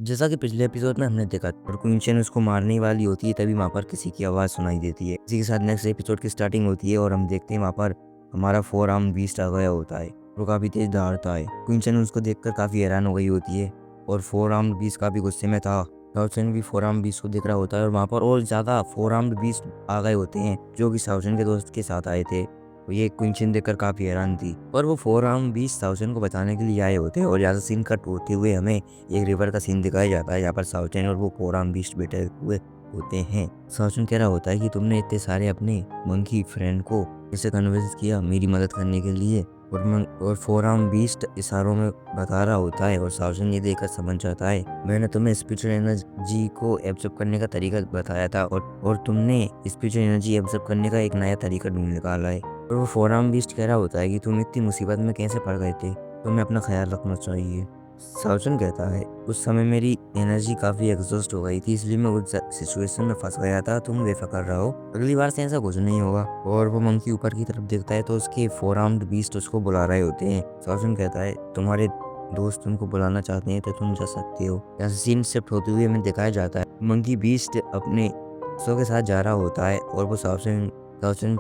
जैसा कि पिछले एपिसोड में हमने देखा और क्विंचन उसको मारने वाली होती है, तभी वहाँ पर किसी की आवाज़ सुनाई देती है। इसी के साथ नेक्स्ट एपिसोड की स्टार्टिंग होती है और हम देखते हैं वहाँ पर हमारा फोर आर्म बीस्ट आ गया होता है। वो काफ़ी तेज दौड़ता है। क्विंचन उसको देखकर काफ़ी हैरान हो गई होती है और फोर आर्म बीस्ट काफ़ी गुस्से में था। साउचन भी फोर आर्म बीस्ट को देख रहा होता है और वहाँ पर और ज़्यादा फोर आर्म बीस्ट आ गए होते हैं जो कि साउचन के दोस्त के साथ आए थे। तो ये क्विंचन देखकर काफ़ी हैरान थी और वो फोर आर्म बीस्ट साउचन को बचाने के लिए आए होते हैं। और ज़्यादा सीन कट होते हुए हमें एक रिवर का सीन दिखाया जाता है, यहाँ पर साउचन और वो फोर आर्म बीस्ट बैठे हुए होते हैं। साउचन कह रहा होता है कि तुमने इतने सारे अपने मंकी फ्रेंड को कैसे कन्विंस किया मेरी मदद करने के लिए। और फोर आर्म बीस्ट इशारों में बता रहा होता है और साउचन ये देखकर समझ जाता है मैंने तुम्हें स्पिरिचुअल एनर्जी को एब्जॉर्ब करने का तरीका बताया था और तुमने स्पिरिचुअल एनर्जी एब्जॉर्ब करने का एक नया तरीका ढूंढ निकाला है। और वो फोर आर्म बीस्ट कह रहा होता है कि तुम इतनी मुसीबत में कैसे पड़ गए थे, तुम्हें अपना ख्याल रखना चाहिए। साउचन कहता है उस समय मेरी एनर्जी काफ़ी एग्जॉस्ट हो गई थी, इसलिए मैं उस सिचुएशन में फंस गया था। तुम बेफिक्र रहो, अगली बार से ऐसा कुछ नहीं होगा। और वो मंकी ऊपर की तरफ देखता है तो उसके फोर आर्म्ड बीस्ट उसको बुला रहे होते हैं। साउचन कहता है तुम्हारे दोस्त तुमको बुलाना चाहते हैं तो तुम जा सकते हो। यहाँ से सीन शिफ्ट होते हुए हमें दिखाया जाता है मंकी बीस्ट अपने दोस्तों के साथ जा रहा होता है और वो साउचन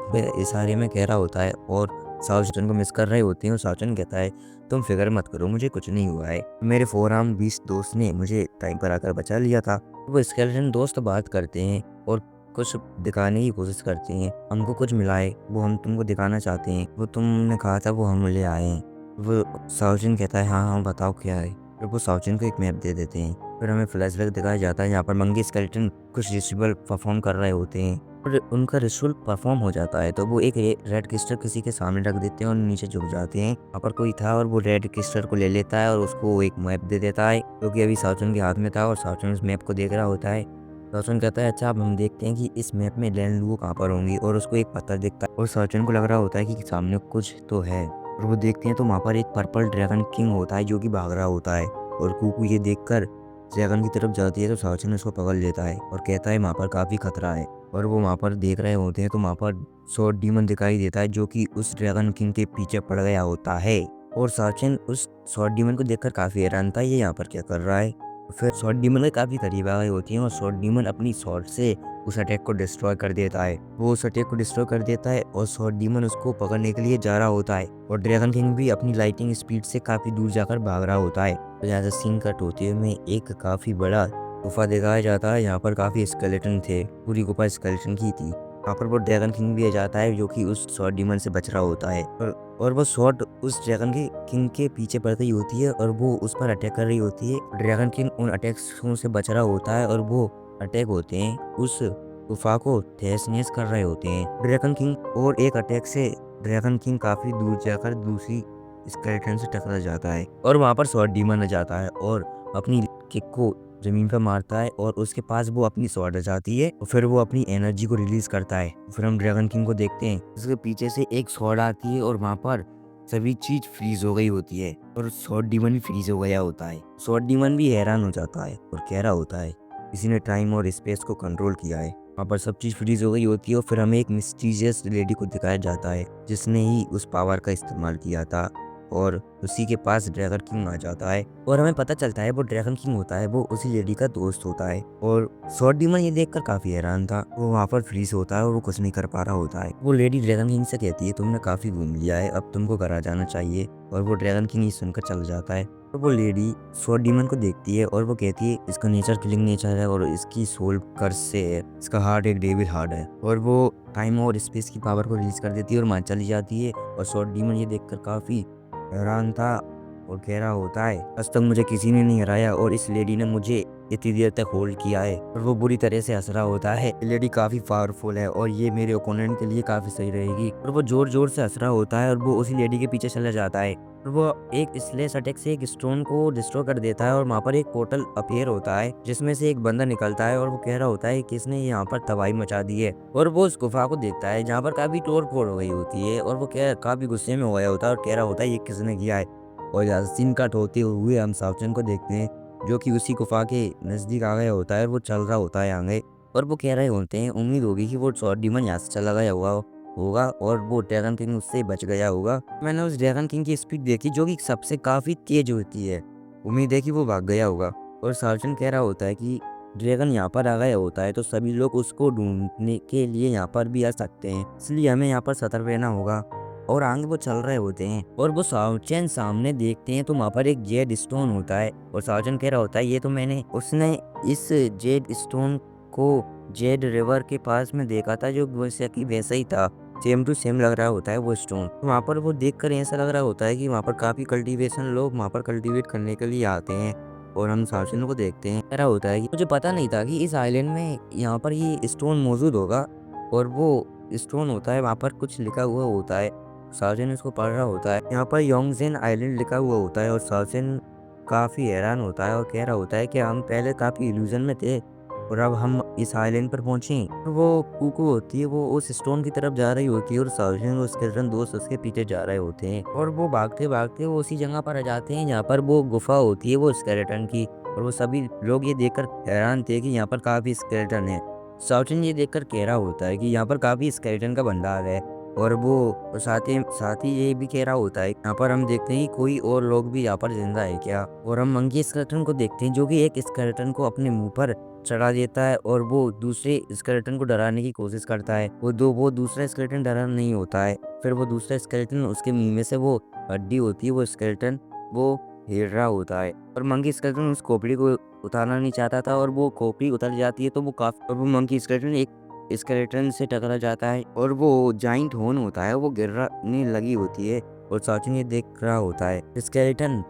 पे इशारे में कह रहा होता है और साउचन को मिस कर रहे होते हैं। और साउचन कहता है तुम फिक्र मत करो, मुझे कुछ नहीं हुआ है, मेरे फोर आर्म बीस्ट दोस्त ने मुझे टाइम पर आकर बचा लिया था। वो स्केलेटन दोस्त बात करते हैं और कुछ दिखाने की कोशिश करते हैं, हमको कुछ मिला है वो हम तुमको दिखाना चाहते हैं, वो तुमने कहा था वो हम ले आए हैं। वो साउचन कहता है हाँ हाँ बताओ क्या है। फिर वो साउचन को एक मैप दे देते हैं। फिर हमें फ्लैशबैक दिखाया जाता है यहाँ पर मंकी स्केलेटन कुछ रिचुअल परफॉर्म कर रहे होते हैं और उनका रिचुअल परफॉर्म हो जाता है तो वो एक रेड क्रिस्टल किसी के सामने रख देते हैं और नीचे झुक जाते हैं। वहाँ पर कोई था और वो रेड क्रिस्टल को ले लेता है और उसको एक मैप दे देता है जो कि अभी साउचन के हाथ में था और साउचन उस मैप को देख रहा होता है। साउचन कहता है अच्छा अब हम देखते हैं कि इस मैप में लैंडलू कहाँ पर होंगी और उसको एक पत्थर दिखता है और साउचन को लग रहा होता है कि सामने कुछ तो है। और वो देखते हैं तो वहाँ पर एक पर्पल ड्रैगन किंग होता है जो कि भाग रहा होता है और कुकू ये देखकर ड्रैगन की तरफ जाती है तो साउचन उसको पकड़ लेता है और कहता है वहाँ पर काफ़ी खतरा है। और वो वहाँ पर देख रहे होते हैं तो वहाँ पर शॉर्ट डीमन दिखाई देता है जो कि उस ड्रैगन किंग के पीछे पड़ गया होता है। और साउचन उस शॉर्ट डीमन को देखकर काफ़ी हैरान था ये यहाँ पर क्या कर रहा है। फिर शॉर्ट डीमन के काफ़ी करीब आ गई होती है और शॉर्ट डीमन अपनी शॉर्ट से उस अटैक को डिस्ट्रॉय कर देता है। वो उस अटैक को डिस्ट्रॉय कर देता है और शॉर्ट डीमन उसको पकड़ने के लिए जा रहा होता है और ड्रैगन किंग भी अपनी लाइटिंग स्पीड से काफ़ी दूर जाकर भाग रहा होता है। तो जहाँ से सीन कट होते हुए में एक काफ़ी बड़ा गुफा दिखाया जाता है, यहाँ पर काफ़ी स्केलेटन थे, पूरी गुफा स्केलेटन की थी। यहाँ पर वो ड्रैगन किंग भी आ जाता है जो कि उस शॉर्ट डीमन से बच रहा होता है और वो शॉर्ट उस ड्रैगन के किंग के पीछे पड़ रही होती है और वो उस पर अटैक कर रही होती है। ड्रैगन किंग उन अटैक्सों से बच रहा होता है और वो अटैक होते हैं उस गुफा को तहस नहस कर रहे होते हैं ड्रैगन किंग। और एक अटैक से ड्रैगन किंग काफ़ी दूर जाकर दूसरी स्केलेटन से टकरा जाता है और वहाँ पर शॉर्ट डीमन आ जाता है और अपनी किक को जमीन पर मारता है और उसके पास वो अपनी स्वॉर्ड आ जाती है और फिर वो अपनी एनर्जी को रिलीज करता है। फिर हम ड्रैगन किंग को देखते हैं, उसके पीछे से एक स्वॉर्ड आती है और वहाँ पर सभी चीज फ्रीज हो गई होती है और स्वॉर्ड डीमन भी फ्रीज हो गया होता है। स्वॉर्ड डीमन भी हैरान हो जाता है और कह रहा होता है किसी ने टाइम और स्पेस को कंट्रोल किया है। वहाँ पर सब चीज फ्रीज हो गई होती है और फिर हमें एक मिस्टीरियस लेडी को दिखाया जाता है जिसने ही उस पावर का इस्तेमाल किया था और उसी के पास ड्रैगन किंग आ जाता है और हमें पता चलता है वो ड्रैगन किंग होता है, वो उसी लेडी का दोस्त होता है। और शॉर्ट डीमन ये देखकर काफी हैरान था, वो वहाँ पर फ्रीज होता है और वो कुछ नहीं कर पा रहा होता है। वो लेडी ड्रैगन किंग से कहती है तुमने काफी घूम लिया है, अब तुमको घर आ जाना चाहिए। और वो ड्रैगन किंग ये सुनकर चल जाता है और वो लेडी शॉर्ट डीमन को देखती है और वो कहती है इसका नेचर किलिंग नेचर है और इसकी सोल कर्स से है, इसका हार्ट एक डेविल हार्ट है। और वो टाइम और स्पेस की पावर को रिलीज कर देती है और वहाँ चली जाती है। और शॉर्ट डीमन ये देखकर काफी हैरान था और कह रहा होता है आज तक मुझे किसी ने नहीं हराया और इस लेडी ने मुझे इतनी देर तक होल्ड किया है। और वो बुरी तरह से हंस रहा होता है, लेडी काफी पावरफुल है और ये मेरे ओपोनेंट के लिए काफी सही रहेगी। और वो जोर जोर से हंस रहा होता है और वो उसी लेडी के पीछे चला जाता है और वो एक स्लेश अटैक से एक स्टोन को डिस्ट्रॉय कर देता है और वहाँ पर एक पोर्टल अपीयर होता है जिसमें से एक बंदा निकलता है और वो कह रहा होता है किसने यहाँ पर तबाही मचा दी है। और वो उस गुफा को देखता है जहाँ पर काफी तोड़ फोड़ हो गई होती है और वो काफी गुस्से में हो गया होता है और कह रहा होता है ये किसने किया है। और यहाँ से सीन कट होते हुए हम साउचन को देखते हैं जो कि उसी गुफा के नजदीक आ गया होता है और वो चल रहा होता है आगे और वो कह रहे होते हैं उम्मीद होगी कि वो शॉर्ट डीमन यहाँ से चला गया होगा और वो ड्रैगन किंग उससे बच गया होगा। मैंने उस ड्रैगन किंग की स्पीड देखी जो कि सबसे काफी तेज होती है, उम्मीद है कि वो भाग गया होगा। और सार्जन कह रहा होता है कि ड्रैगन यहाँ पर आ गया होता है तो सभी लोग उसको ढूंढने के लिए यहाँ पर भी आ सकते हैं, इसलिए हमें यहाँ पर सतर्क रहना होगा। और आगे वो चल रहे होते हैं और वो साउचैन सामने देखते हैं तो वहाँ पर एक जेड स्टोन होता है और साउचैन कह रहा होता है ये तो मैंने उसने इस जेड स्टोन को जेड रिवर के पास में देखा था, जो वैसे कि वैसा ही था, सेम टू सेम लग रहा होता है वो स्टोन। तो वहाँ पर वो देखकर ऐसा लग रहा होता है कि वहाँ पर काफी कल्टीवेशन लोग वहाँ पर कल्टीवेट करने के लिए आते हैं। और हम साउचैन को देखते हैं, कह रहा होता है कि मुझे पता नहीं था कि इस आइलैंड में यहाँ पर ये स्टोन मौजूद होगा। और वो स्टोन होता है वहाँ पर कुछ लिखा हुआ होता है, साउचैन उसको पढ़ रहा होता है। यहाँ पर योंगजेन आइलैंड लिखा हुआ होता है और साउचैन काफी हैरान होता है और कह रहा होता है कि हम पहले काफी इल्यूजन में थे और अब हम इस आइलैंड पर पहुंचे। तो वो कुकू होती है, वो उस स्टोन की तरफ जा रही होती है और साउचैन और उसके दोस्त उसके पीछे जा रहे होते हैं और वो भागते भागते वो उसी जगह पर आ जाते हैं जहाँ पर वो गुफा होती है वो स्केलेटन की। और वो सभी लोग ये देखकर हैरान थे कि यहाँ पर काफी स्केलेटन है। साउचैन ये देखकर कह रहा होता है कि यहाँ पर काफी स्केलेटन का भंडार है। और वो और साथ ही ये भी कह रहा होता है यहाँ पर हम देखते हैं कि कोई और लोग भी यहाँ पर जिंदा है क्या। और हम मंकी स्केलेटन को देखते हैं जो कि एक स्केलेटन को अपने मुंह पर चढ़ा देता है और वो दूसरे स्केलेटन को डराने की कोशिश करता है। वो दूसरा स्केलेटन डरा नहीं होता है। फिर वो दूसरा स्केलेटन उसके मुंह में से वो हड्डी होती है वो स्केलेटन वो हिल रहा होता है और मंकी स्केलेटन उस खोपड़ी को उतारना नहीं चाहता था और वो खोपड़ी उतर जाती है तो वो काफी और वो मंकी स्केलेटन एक स्केलेटन से टकरा जाता है और वो जाइंट होन होता है वो गिरने लगी होती है। और साउचैन ये देख रहा होता है, स्केलेटन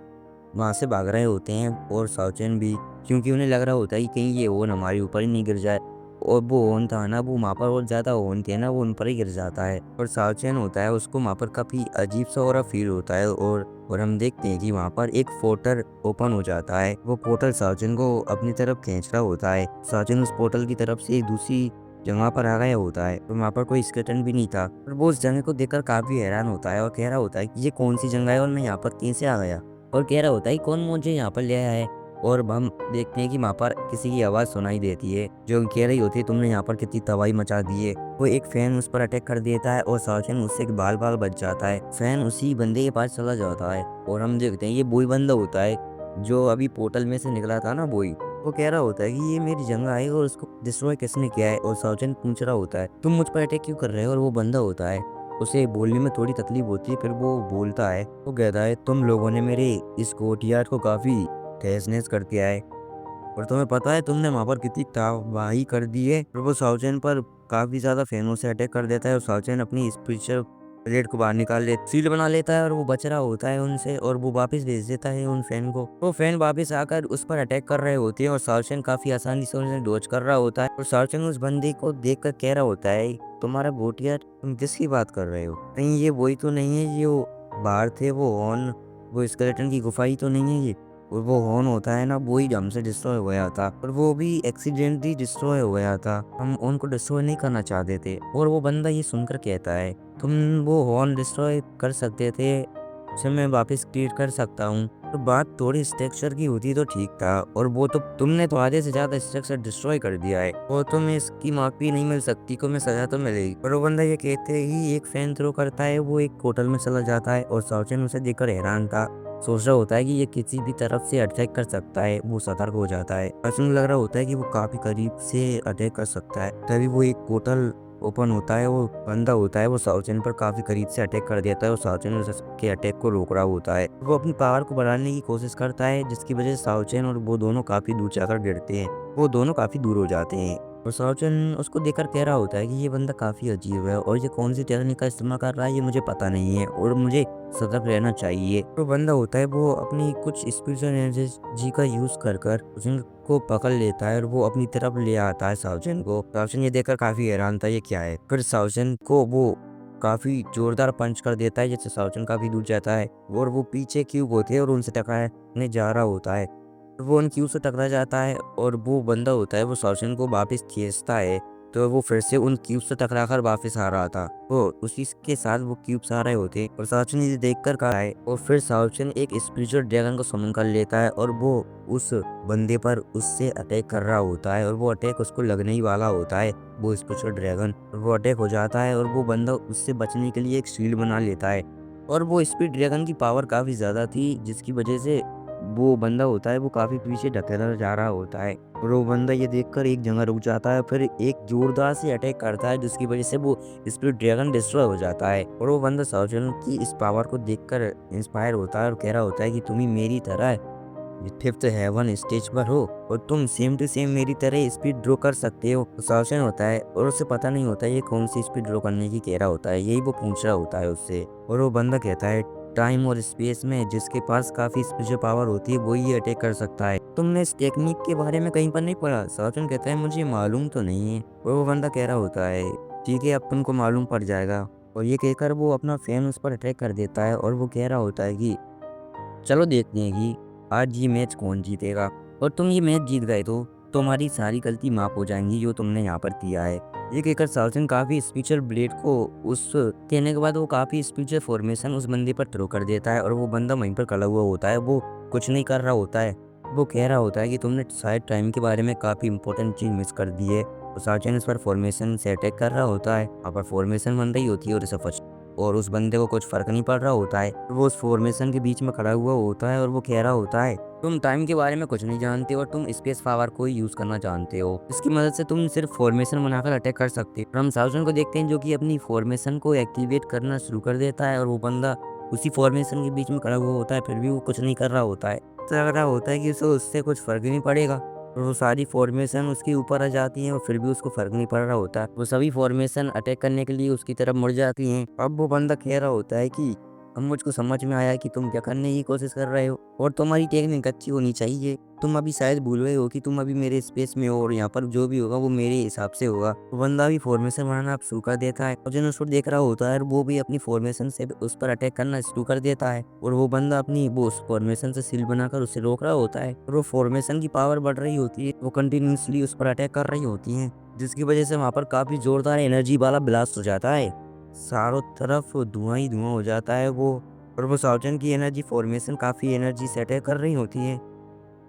वहां से भाग रहे होते हैं और साउचैन भी, क्योंकि उन्हें लग रहा होता है कि कहीं ये ओन हमारे ऊपर ही नहीं गिर जाए। और वो ओन था ना, वो वहाँ पर और ज्यादा ओन थे ना, वो उन पर ही गिर जाता है। और साउचैन होता है उसको वहाँ पर काफी अजीब सा और फील होता है और हम देखते हैं कि वहाँ पर एक पोर्टल ओपन हो जाता है। वो पोर्टल साउचैन को अपनी तरफ खींच रहा होता है। साउचैन उस पोर्टल की तरफ से एक दूसरी जगह पर आ गया होता है और वहाँ पर कोई स्केलेटन भी नहीं था। और वो उस जगह को देखकर काफी हैरान होता है और कह रहा होता है कि ये कौन सी जगह है और मैं यहाँ पर कैसे आ गया। और कह रहा होता है कौन मुझे यहाँ पर ले आया है। और हम देखते हैं कि वहाँ पर किसी की आवाज़ सुनाई देती है जो कह रही होती है तुमने यहाँ पर कितनी तबाही मचा दी है। वो एक फैन उस पर अटैक कर देता है और साउचैन उससे बाल बाल बच जाता है। फैन उसी बंदे के पास चला जाता है और हम देखते हैं ये वही बंदा होता है जो अभी पोर्टल में से निकला था ना, वही। वो कह रहा होता है कि ये मेरी जगह है और उसको डिस्ट्रॉय किसने किया है। और साउचैन पूछ रहा होता है तुम मुझ पर अटैक क्यों कर रहे हो। और वो बंदा होता है, उसे बोलने में थोड़ी तकलीफ होती है, फिर वो बोलता है, वो कहता है तुम लोगों ने मेरे इस कोर्टयार्ड को काफी तहस नहस कर दिया है और तुम्हें पता है तुमने वहाँ पर कितनी तबाही कर दी है। और वो साउचैन पर काफी ज्यादा फैनों से अटैक कर देता है और साउचैन अपनी स्पेशल प्लेट को बाहर निकाल ले सील बना लेता है और वो बच रहा होता है उनसे और वो वापस भेज देता है उन फैन को। वो फैन वापस आकर उस पर अटैक कर रहे होते हैं और साउचैन काफी आसानी से उन्हें डॉज कर रहा होता है। और साउचैन उस बंदे को देखकर कह रहा होता है तुम्हारा गोटिया तुम किसकी बात कर रहे हो, कहीं ये वही तो नहीं है जो बाहर थे वो हॉर्न, वो स्केलेटन की गुफा ही तो नहीं है ये। और वो हॉर्न होता है ना, वो ही हमसे डिस्ट्रॉय हो गया था और वो भी एक्सीडेंटली डिस्ट्रॉय हो गया था, हम उनको डिस्ट्रॉय नहीं करना चाहते थे। और वो बंदा ये सुनकर कहता है तुम वो हॉर्न डिस्ट्रॉय कर सकते थे, उसे मैं वापस क्रिएट कर सकता हूँ। तो बात थोड़ी स्ट्रक्चर की होती तो ठीक था और वो तो तुमने तो आधे से ज्यादा स्ट्रक्चर डिस्ट्रॉय कर दिया है और तुम्हें इसकी माफी नहीं मिल सकती, तुम्हें सजा तो मिलेगी। और वो बंदा ये कहते ही एक फैन थ्रो करता है, वो एक होटल में चला जाता है और साउचैन उसे देखकर हैरान था, सोच रहा होता है कि ये किसी भी तरफ से अटैक कर सकता है। वो सतर्क हो जाता है, साउचैन लग रहा होता है कि वो काफी करीब से अटैक कर सकता है। तभी वो एक होटल ओपन होता है, वो बंदा होता है वो साउचैन पर काफी करीब से अटैक कर देता है और साउचैन उसके अटैक को रोक रहा होता है। वो अपनी पावर को बढ़ाने की कोशिश करता है जिसकी वजह से साउचैन और वो दोनों काफी दूर जाकर गिरते हैं, वो दोनों काफी दूर हो जाते हैं। और साउचैन उसको देखकर कह रहा होता है कि ये बंदा काफी अजीब है और ये कौन सी टेक्निक का इस्तेमाल कर रहा है ये मुझे पता नहीं है और मुझे सतर्क रहना चाहिए। तो बंदा होता है वो अपनी कुछ स्पिरिचुअल एनर्जी का यूज कर को पकड़ लेता है और वो अपनी तरफ ले आता है साउचैन को। साउचैन ये देखकर काफी हैरान था ये क्या है। फिर साउचैन को वो काफी जोरदार पंच कर देता है जिससे साउचैन काफी दूर जाता है और वो पीछे क्यूब होते हैं और उनसे टकराने जा रहा होता है। वो उन क्यूब से टकरा जाता है और वो बंदा होता है वो साउचैन को वापस खींचता है, तो वो फिर से उन क्यूब से टकराकर वापस आ रहा था। वो उसी के साथ वो क्यूब्स आ रहे होते और साउचैन इसे देखकर कहा है और फिर साउचैन एक स्पिरिचुअल ड्रैगन को समन कर लेता है और वो उस बंदे पर उससे अटैक कर रहा होता है और वो अटैक उसको लगने ही वाला होता है, वो स्पिरिचुअल ड्रैगन। वो अटैक हो जाता है और वो बंदा उससे बचने के लिए एक शील्ड बना लेता है। और वो स्पिरिट ड्रैगन की पावर काफी ज्यादा थी जिसकी वजह से वो बंदा होता है वो काफ़ी पीछे ढकेला जा रहा होता है और वो बंदा ये देखकर एक जगह रुक जाता है, फिर एक जोरदार से अटैक करता है जिसकी वजह से वो स्प्लिट ड्रैगन डिस्ट्रॉय हो जाता है और वो बंदा साउजन की इस पावर को देखकर इंस्पायर होता है और कह रहा होता है कि तुम ही मेरी तरह फिफ्थ हेवन स्टेज पर हो और तुम सेम टू सेम मेरी तरह स्पीड ड्रॉ कर सकते हो। तो साउशन होता है और उसे पता नहीं होता ये कौन सी स्पीड ड्रॉ करने की कह रहा होता है, यही वो पूछ रहा होता है उससे। और वो बंदा कहता है टाइम और स्पेस में जिसके पास काफ़ी स्पेशल पावर होती है वो ही अटैक कर सकता है। तुमने इस टेक्निक के बारे में कहीं पर नहीं पढ़ा? साउशन कहता है मुझे मालूम तो नहीं है। और वो बंदा कह रहा होता है ठीक है अब तुमको मालूम पड़ जाएगा। और ये कहकर वो अपना फैन उस पर अटैक कर देता है और वो कह रहा होता है कि चलो देखते हैं कि आज ये मैच कौन जीतेगा। और तुम ये मैच जीत गए तो तुम्हारी सारी गलती माफ हो जाएंगी जो तुमने यहाँ पर किया है। ये कहकर साउसन काफ़ी स्पिरिचुअल ब्लेड को उस कहने के बाद वो काफ़ी स्पिरिचुअल फॉर्मेशन उस बंदे पर थ्रो कर देता है और वो बंदा वहीं पर खड़ा हुआ होता है, वो कुछ नहीं कर रहा होता है। वो कह रहा होता है कि तुमने शायद टाइम के बारे में काफ़ी इंपॉर्टेंट चीज़ मिस कर दी है। तो साउसन इस पर फॉर्मेशन से अटैक कर रहा होता है, वहाँ पर फॉर्मेशन बन रही होती है और इसे और उस बंदे को कुछ फ़र्क नहीं पड़ रहा होता है। वो उस फ़ॉर्मेशन के बीच में खड़ा हुआ होता है और वो कह रहा होता है तुम टाइम के बारे में कुछ नहीं जानते और तुम स्पेस पावर को ही यूज़ करना जानते हो। इसकी मदद से तुम सिर्फ फॉर्मेशन बनाकर अटैक कर सकते हो। हम साउजन को देखते हैं जो कि अपनी फॉर्मेशन को एक्टिवेट करना शुरू कर देता है और वो बंदा उसी फॉर्मेशन के बीच में खड़ा हुआ होता है, फिर भी वो कुछ नहीं कर रहा होता है। तो लग रहा होता है कि उसे उससे कुछ फ़र्क ही नहीं पड़ेगा और वो सारी फॉर्मेशन उसके ऊपर आ जाती हैं और फिर भी उसको फ़र्क नहीं पड़ रहा होता। वो सभी फॉर्मेशन अटैक करने के लिए उसकी तरफ मुड़ जाती हैं। अब वो बंदा कह रहा होता है कि अब मुझको समझ में आया कि तुम क्या करने की कोशिश कर रहे हो और तुम्हारी टेक्निक अच्छी होनी चाहिए। तुम अभी शायद भूल गए हो कि तुम अभी मेरे स्पेस में हो और यहाँ पर जो भी होगा वो मेरे हिसाब से होगा। वो बंदा भी फॉर्मेशन बनाना अब शुरू कर देता है और जिन उसको देख रहा होता है वो भी अपनी फॉर्मेशन से उस पर अटैक करना शुरू कर देता है और वो बंदा अपनी वो उस फॉर्मेशन से सील बनाकर उसे रोक रहा होता है और वो फॉर्मेशन की पावर बढ़ रही होती है, वो कंटिन्यूसली उस पर अटैक कर रही होती है जिसकी वजह से वहाँ पर काफ़ी जोरदार एनर्जी वाला ब्लास्ट हो जाता है। चारों तरफ धुआं ही धुआं हो जाता है वो और वो साउजन की एनर्जी फॉर्मेशन काफ़ी एनर्जी से अटैक कर रही होती है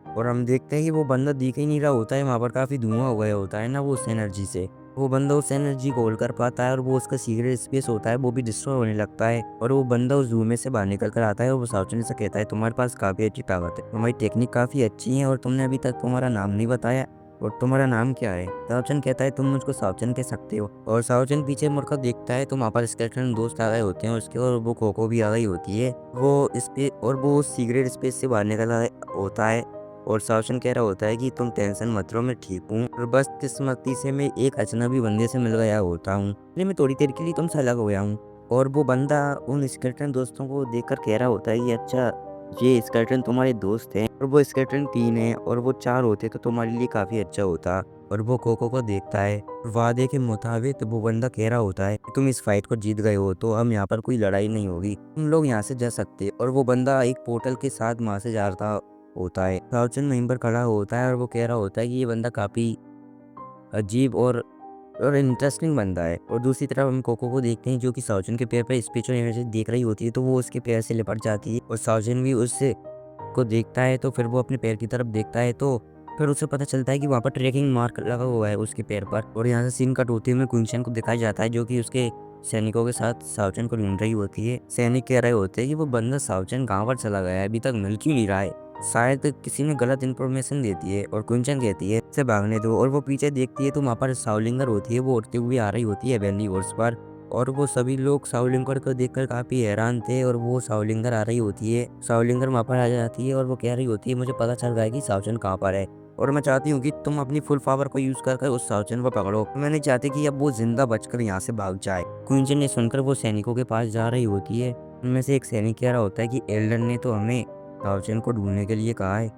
और हम देखते हैं कि वो बंदा दिख ही नहीं रहा होता है, वहाँ पर काफ़ी धुआं हो गया होता है ना वो उस एनर्जी से। वो बंदा उस एनर्जी को होल्ड कर पाता है और वो उसका सीक्रेट स्पेस होता है वो भी डिस्ट्रॉय होने लगता है और वो बंदा उस धुएं से बाहर निकल कर आता है और वो साउचन से कहता है तुम्हारे पास काफ़ी अच्छी ताकत है, तुम्हारी टेक्निक काफ़ी अच्छी है और तुमने अभी तक तुम्हारा नाम नहीं बताया और तुम्हारा नाम क्या है? साउचन कहता है तुम मुझको साउचन कह सकते हो और साउचन पीछे मुड़कर देखता है तो वहाँ पर स्केलेटन दोस्त आ गए होते हैं उसके और वो खोखो भी आ गई होती है। वो स्पेस और वो सीक्रेट स्पेस से बाहर निकल आया होता है और साउशन कह रहा होता है कि तुम टेंशन मत लो मैं ठीक हूँ और बस किस्मती से मैं एक अजनबी बंदे से मिल गया होता हूँ, इसलिए मैं थोड़ी देर के लिए तुमसे अलग हो गया हूँ। और वो बंदा उन स्केलेटन दोस्तों को देखकर कह रहा होता है कि अच्छा ये स्केलेटन तुम्हारे दोस्त हैं और वो स्केलेटन 3 है और वो 4 होते तो तुम्हारे लिए काफ़ी अच्छा होता। और वो कोको को देखता है और वादे के मुताबिक वो बंदा कह रहा होता है कि तुम इस फाइट को जीत गए हो तो हम यहाँ पर कोई लड़ाई नहीं होगी, तुम लोग यहाँ से जा सकते। और वो बंदा एक पोर्टल के साथ वहाँ से जा रहा होता है। साउचन वहीं पर खड़ा होता है और वो कह रहा होता है कि ये बंदा काफ़ी अजीब और इंटरेस्टिंग बंदा है। और दूसरी तरफ हम कोको को देखते हैं जो कि साउचन के पैर पर स्पिरिचुअल एनर्जी देख रही होती है तो वो उसके पैर से लिपट जाती है और साउचन भी उससे को देखता है तो फिर वो अपने पैर की तरफ देखता है तो फिर उसे पता चलता है कि वहाँ पर ट्रैकिंग मार्क लगा हुआ है उसके पैर पर। और यहाँ से सीन कट होते हुए कुंचन को दिखाया जाता है जो कि उसके सैनिकों के साथ साउचन को ढूंढ रही होती है। सैनिक कह रहे होते हैं कि वो बंदा साउचन कहाँ पर चला गया है, अभी तक मिल क्यों नहीं रहा है, शायद किसी ने गलत इन्फॉर्मेशन देती है। और कुंचन कहती है इसे भागने दो और वो पीछे देखती है तो वहाँ पर साउलिंगर होती है, वो उड़ते हुए आ रही होती है वैली हॉर्स पर और वो सभी लोग साउलिंगर को देखकर काफ़ी हैरान थे और वो साउलिंगर आ रही होती है। साउलिंगर वहाँ पर आ जाती है और वो कह रही होती है मुझे पता चल गया है कि साउचन कहाँ पर है और मैं चाहती हूँ कि तुम अपनी फुल पावर को यूज़ कर उस साउचन को पकड़ो, मैं नहीं चाहती कि अब वो जिंदा बचकर यहाँ से भाग जाए। क्वींचन ने सुनकर वो सैनिकों के पास जा रही होती है, उनमें से एक सैनिक कह रहा होता है कि एल्डर ने तो हमें साउचन को ढूंढने के लिए कहा है